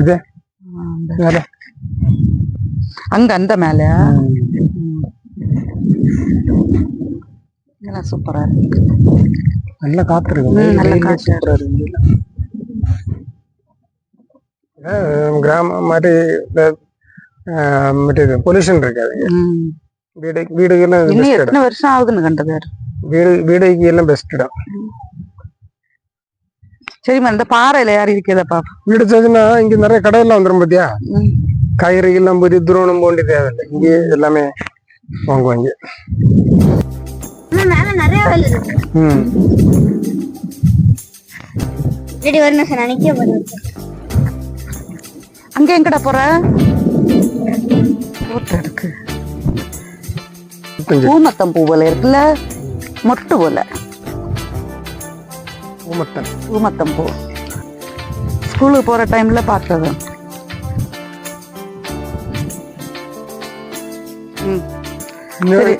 இது மேல அங்க அந்த மேல இதெல்லாம் சூப்பரா இருக்கு. நல்ல காத்து இருக்கு. நல்ல காத்து சூப்பரா இருக்கு. கிராம மாதிரி பொல்யூஷன் இருக்காது. வீடுகள்லாம் இன்னும் எத்தனை வருஷம் ஆகுதுன்னு கண்டது. வீடுக்கு எல்லாம் பெஸ்ட் இடம். சரிம்மா இந்த பாறையில யாரும் இருக்கிறதப்பா வீடு சேர்த்துனா இங்க நிறைய கடையெல்லாம் வந்துடும் பாத்தியா. காய்கறிகள்லாம் போய் தூரம் போக வேண்டிய தேவையில்லை. இங்கே எல்லாமே வாங்குவாங்க. நிறைய வேலை இருக்கு. அங்க எங்கடா போற? இருக்கு பூமத்தம் பூ போல இருக்குல்ல, மொட்டு போல. பூமத்தம் பூ ஸ்கூலுக்கு போற டைம்ல பார்த்தது. சரி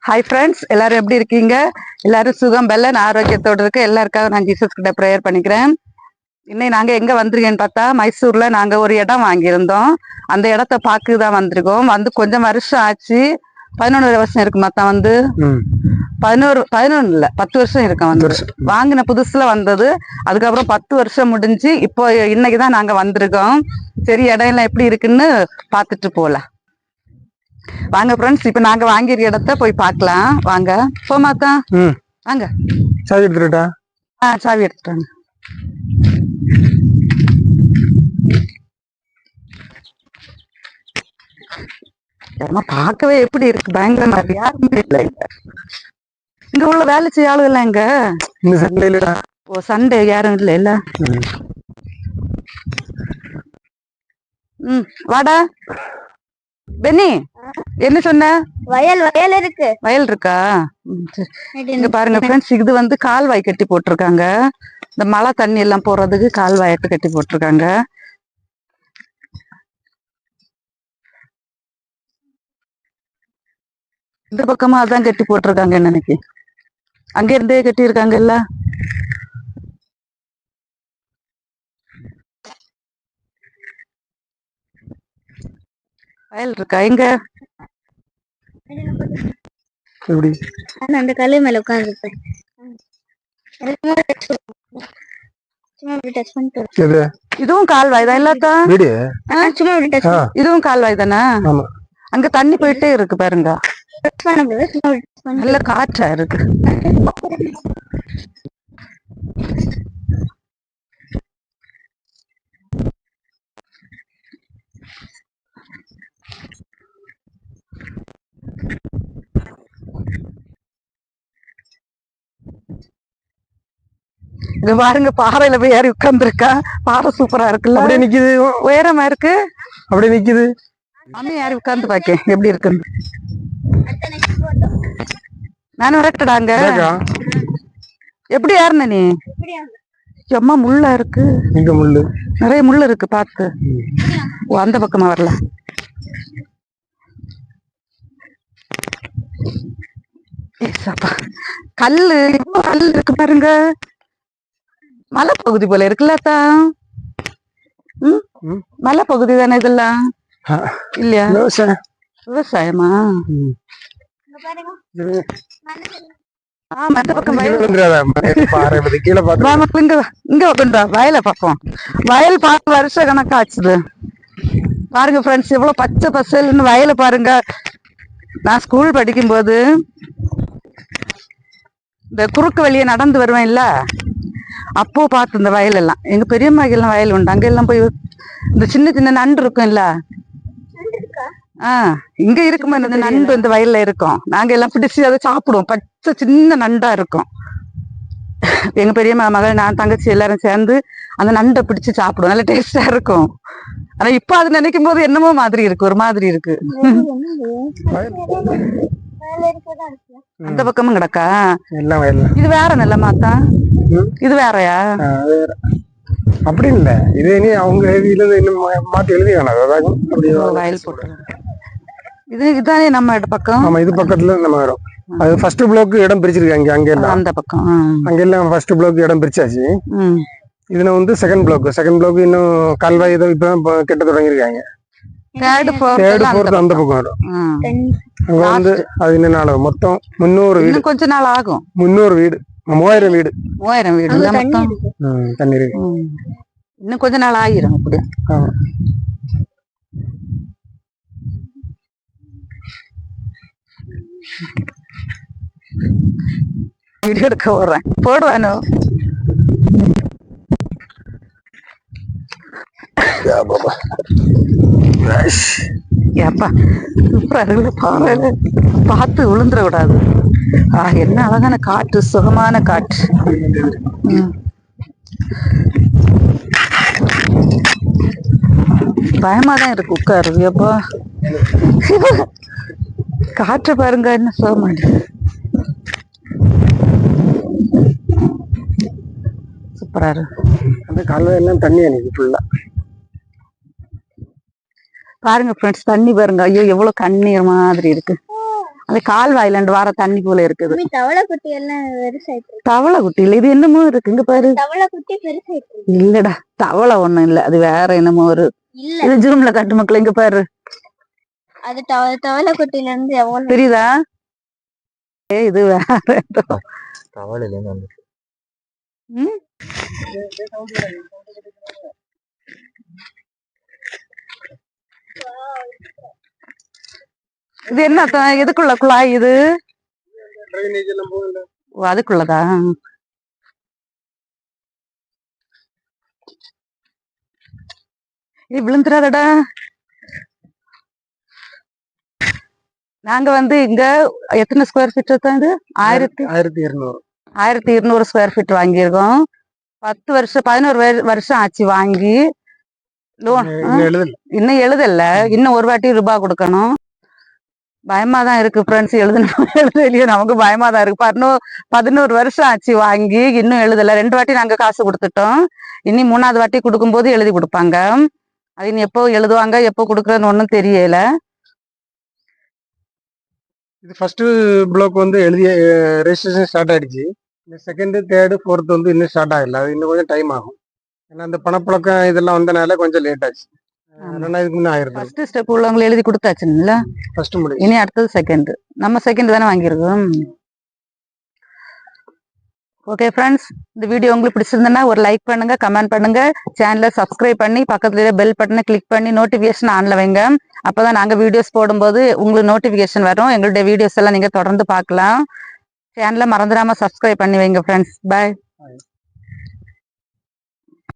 ஹாய் ஃப்ரெண்ட்ஸ், எல்லாரும் எப்படி இருக்கீங்க? எல்லாரும் சுகம் பெல்லன் ஆரோக்கியத்தோடு இருக்க எல்லாருக்காக நான் ஜீசஸ் கிட்ட ப்ரேயர் பண்ணிக்கிறேன். இன்னைக்கு நாங்க எங்க வந்திருக்கேன்னு பார்த்தா மைசூர்ல நாங்க ஒரு இடம் வாங்கியிருந்தோம். அந்த இடத்த பார்க்குதான் வந்திருக்கோம். வந்து கொஞ்சம் வருஷம் ஆச்சு. 11 வருஷம் இருக்கு. மொத்தம் வந்து 11 இல்ல 10 வருஷம் இருக்கும். வந்து வாங்கின புதுசுல வந்தது. அதுக்கப்புறம் 10 வருஷம் முடிஞ்சு இப்போ இன்னைக்குதான் நாங்க வந்திருக்கோம். சரி இடம் எல்லாம் எப்படி இருக்குன்னு பார்த்துட்டு போலாம் வாங்க ஃப்ரெண்ட்ஸ். இப்ப நாங்க வாங்கிருக்க இடத்த போய் பார்க்கலாம் வாங்க. போமாத்தா வாங்க. சாவி எடுத்துட்டா? சாவி எடுத்துட்டாங்க. பார்க்கவே எப்படி இருக்கு, பயங்கரமா இருக்கு. யாருமே இல்லை இங்க உள்ள வேலை செய்ய ஆளுகள் எங்க? ஓ சண்டே யாரும் இல்லை இல்ல. வாடா பென்னி, என்ன சொன்ன? வயல் இருக்கு. வயல் இருக்கா? இங்க பாருங்க ஃப்ரெண்ட்ஸ், இது வந்து கால்வாய் கட்டி போட்டிருக்காங்க. இந்த மழை தண்ணி எல்லாம் போறதுக்கு கால்வாயிட்டு கட்டி போட்டிருக்காங்க. இந்த பக்கமா அதான் கட்டி போட்டிருக்காங்க நினைக்கி. அங்க இருந்தே கட்டி இருக்காங்கல்ல. வயல் இருக்கா எங்க? எப்படி? அந்த கல்லு மேல உட்கார்ந்துருப்பேன். இதுவும் கால்வாய் தான் இல்லாத்தா? இதுவும் கால்வாய் தானே? அங்க தண்ணி போயிட்டே இருக்கு பாருங்க. நல்ல காற்றா இருக்கு. இங்க பாருங்க, பாறையில போய் ஏறி உட்கார்ந்துருக்கா. பாறை சூப்பரா இருக்குல்ல, அப்படியே நிக்குது, உயரமா இருக்கு. அப்படியே நிக்குது. அம்மா ஏறி உட்கார்ந்து பாக்கேன் எப்படி இருக்குன்னு. நானும் வரட்டடாங்க. எப்படி ஏறின நீ? அம்மா முள்ளா இருக்கு. இங்க முள்ளு, நிறைய முள்ளு இருக்கு பார்த்து. ஓ அந்த பக்கமா வரல. கல்லு கல்லு இருக்கு பாருங்க. மலை பகுதி போல இருக்குல்லத்தா? மலை பகுதி தானே இதெல்லாம் இல்லையா? விவசாயமா? வயலை பார்ப்போம். வயல் பார்த்து வருஷ கணக்காச்சுது. பாருங்க ஃப்ரெண்ட்ஸ், எவ்வளவு பச்சை பசல்னு வயலை பாருங்க. நான் ஸ்கூல் படிக்கும் போது இந்த குறுக்கு வழியை நடந்து வருவேன் இல்ல, அப்போ பார்த்து இந்த வயல் எல்லாம் எங்க பெரியம்மாக்கெல்லாம் வயல் உண்டு. அங்க எல்லாம் போய் இந்த சின்ன சின்ன நண்டு இருக்கும் இல்ல. இங்க இருக்குமா இந்த நண்டு இந்த வயல்ல இருக்கும். நாங்க எல்லாம் பிடிச்சு அதை சாப்பிடுவோம். பச்சை சின்ன நண்டா இருக்கும். எங்க பெரியம்மா மகள் நான் தங்கச்சி எல்லாரும் சேர்ந்து அந்த நண்டை பிடிச்சு சாப்பிடுவோம். நல்ல டேஸ்டா இருக்கும். ஆனா இப்ப அது நினைக்கும் போது என்னமோ மாதிரி இருக்கு, ஒரு மாதிரி இருக்கு. அந்த பக்கமும் கிடக்கா? இது வேற நிலமாத்தா? இது வேறயா? அப்படி இல்ல, இது இனி அவங்க எழுதி மாத்தி எழுதி வேணாம். வயல் போட்டு இதுதானே நம்ம பக்கம் ஆமா இது பக்கத்துல நம்ம வரும். அது ஃபர்ஸ்ட் பிளாக் இடம் பிரிச்சிருக்காங்க அங்க எல்லாம். அந்த பக்கம் அங்க எல்லாம் ஃபர்ஸ்ட் பிளாக் இடம் பிரிச்சாச்சு. ம். இதுல வந்து செகண்ட் பிளாக் இன்னும் கால்வாய் இதை இப்பதான் கெட்ட தொடங்கிருக்காங்க. தேர்ட் தேர்ட் ஃபோர்த் அந்த பக்கம் வரும். அங்க வந்து அது இன்னும் நாள் மொத்தம் 300 வீடு. இன்னும் கொஞ்ச நாள் ஆகும். 300 வீடு 3000 வீடு. 3000 வீடு அங்க தண்ணி மொத்தம். இருக்கு. தண்ணி இருக்கு. இன்னும் கொஞ்ச நாள் ஆயிரும் அப்படி. ஆமா. வீடியோ எடுக்க போறேன் போடுவானோ. ஏப்பா சூப்பரா இருக்கு பாறையில பார்த்து விழுந்துட கூடாது. என்ன அழகான காற்று, சுகமான காற்று. பயமாதான் இருக்கு உட்காருது. அப்பா காற்று பாருங்க என்ன சுகமா இருக்கு. சூப்பரா இருக்கு. அந்த கால்வாய் எல்லாம் தண்ணி அன்னைக்கு ஃபுல்லா பாருங்க ஃப்ரெண்ட்ஸ், தண்ணி பாருங்க. ஐயோ எவ்வளவு கண்ணீர் மாதிரி இருக்கு. அந்த கால்வாயில வர தண்ணி போல இருக்குது. தவளை குட்டி எல்லாம் பெருசாயிட்டு. தவளை குட்டி இல்ல, இது என்னமோ இருக்கு இங்க பாரு. தவளை குட்டி பெருசாயிட்டு. இல்லடா தவளை ஒண்ணும் இல்ல, அது வேற என்னமோ ஒரு. இல்ல இது ஜூம்ல காட்டு மக்கள், இங்க பாரு. அது தவளை குட்டில இருந்து எவ்வளவு தெரியுதா? இது வேற தவளையில இருந்து இது என்ன எதுக்குள்ள குழாய் இது? ஓ, அதுக்குள்ளதா? இது விழுந்துடாதடா. நாங்க வந்து இங்க எத்தனை ஸ்கொயர் ஃபீட் தான் இது? 1200 ஸ்கொயர் ஃபீட் வாங்கியிருக்கோம். 10 வருஷம் 11 வருஷம் ஆச்சு வாங்கி. லோன் இன்னும் எழுதல, இன்னும் ஒரு வாட்டி ரூபாய் கொடுக்கணும். பயமா தான் இருக்கு ஃப்ரெண்ட்ஸ், எழுதலையோ நமக்கு பயமா தான் இருக்கு. 11 வருஷம் ஆச்சு வாங்கி, இன்னும் எழுதல. 2 வாட்டி நாங்க காசு கொடுத்துட்டோம். இனி 3வது வாட்டி கொடுக்கும்போது எழுதி கொடுப்பாங்க. அது இனி எப்போ எழுதுவாங்க எப்போ கொடுக்குறதுன்னு ஒன்றும் தெரியல. இது ஃபர்ஸ்ட் பிளாக் வந்து எழுதிய ரெஜிஸ்ட்ரேஷன் ஸ்டார்ட் ஆயிடுச்சு. இந்த செகண்ட் தேர்ட் ஃபோர்த் வந்து இன்னும் ஸ்டார்ட் ஆகல. அது இன்னும் கொஞ்சம் டைம் ஆகும். ஏன்னா அந்த பணப்பழக்கம் இதெல்லாம் வந்தனால கொஞ்சம் லேட் ஆச்சு. 2000 முன்ன ஆயிருக்கு. ஃபர்ஸ்ட் ஸ்டெப் உள்ளவங்களை எழுதி கொடுத்தாச்சுங்களா? ஃபர்ஸ்ட் முடியும். இனி அடுத்தது செகண்ட். நம்ம செகண்ட் தானே வாங்கியிருக்கோம். ஓகே ஃப்ரெண்ட்ஸ், இந்த வீடியோ உங்களுக்கு பிடிச்சிருந்ததுன்னா ஒரு லைக் பண்ணுங்க, கமெண்ட் பண்ணுங்க, சேனலை சப்ஸ்கிரைப் பண்ணி பக்கத்துல பெல் பட்டனை கிளிக் பண்ணி நோட்டிபிகேஷன் ஆன்ல வைங்க. அப்பதான் நாங்க வீடியோஸ் போடும்போது உங்களுக்கு நோட்டிபிகேஷன் வரும். எங்களுடைய வீடியோஸ் எல்லாம் நீங்க தொடர்ந்து பார்க்கலாம். சேனலை மறந்துடாம சப்ஸ்கிரைப் பண்ணி வைங்க ஃப்ரெண்ட்ஸ். பாய்.